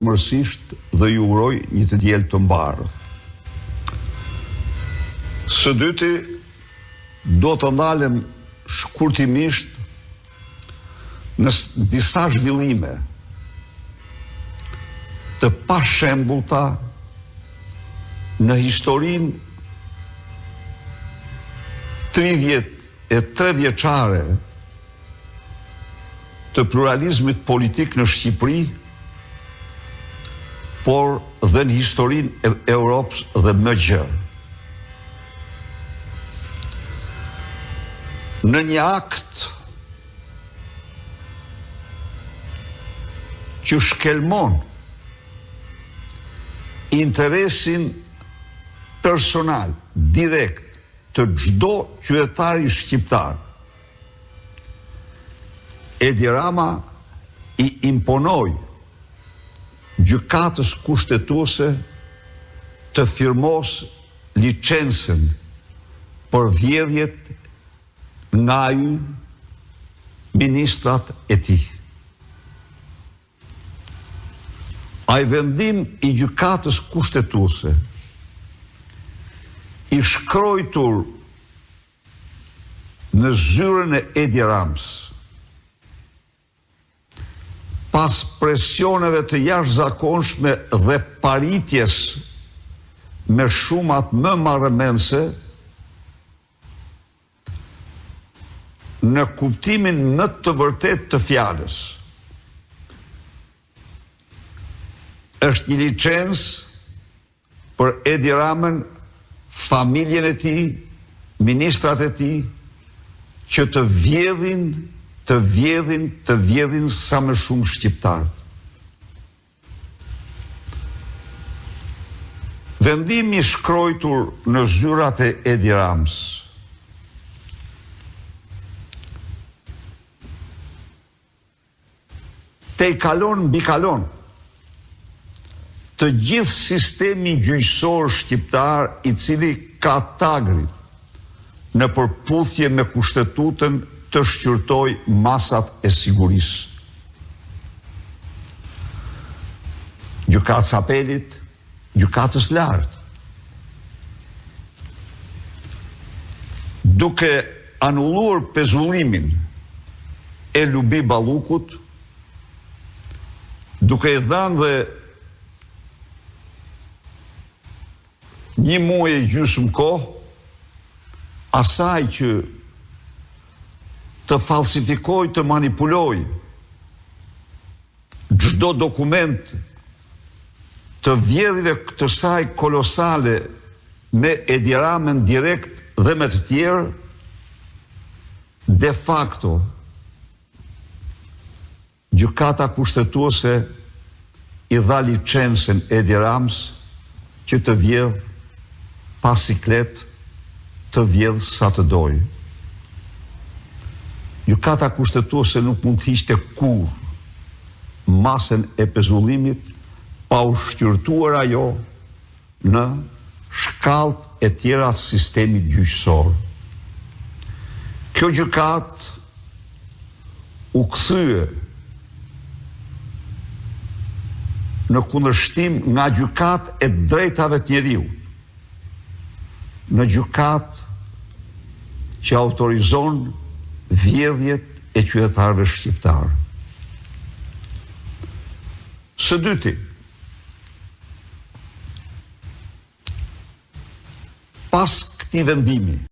mërsisht dhe ju uroj një të diel të mbarë. Së dyti, do të ndalem shkurtimisht në disa zhvillime të pashembullta në historinë 33 vjeçare të pluralizmit politik në Shqipëri, por dhe në historinë e Europës dhe më gjerë. Në një akt që shkelmon interesin personal, direkt, të çdo qytetari shqiptar, Edi Rama i imponoi gjykatës kushtetuese të firmos licencën për vjedhjet nga ministrat e tij. Ai vendim i gjykatës kushtetuese i shkruar në zyrën e Edi Ramës, pas presioneve të jashtëzakonshme dhe paritjes me shumat më marrëmendse, në kuptimin më të vërtet të fjalës. Është një licencë për Edi Ramën, familjen e tij, ministrat e tij, që të vjedhin sa më shumë shqiptarët. Vendimi i shkruar në zyrat e Edi Ramës te i kalon mbi kalon të gjithë sistemi gjyqësor shqiptar, i cili ka tagri në përputhje me kushtetutën të shqyrtoj masat e sigurisë. Gjykatës apelit, gjykatës lartë. Duke anulluar pezullimin e Lubi Ballukut, duke i dhënë dhe 1 muaj e gjysmë kohë asaj që të falsifikoj, të manipuloj çdo dokument të vjedhjeve të saj kolosale me Edi Ramën direkt dhe me të tjerë, de facto gjykata kushtetuese i dha licencën Edi Ramës që të vjedh pa siklet, të vjedh sa të dojë. Gjykata kushtetuese nuk mund të hiqte kurrë masën e pezullimit pa u shqyrtuar ajo në shkallët e tjera të sistemit gjyqësor. Kjo gjykatë u kthye në kundërshtim nga gjykatë e drejtave të njeriut, në gjykatë që autorizon vjedhjet e qytetarëve shqiptarë. Së dyti, pas këtij vendimi,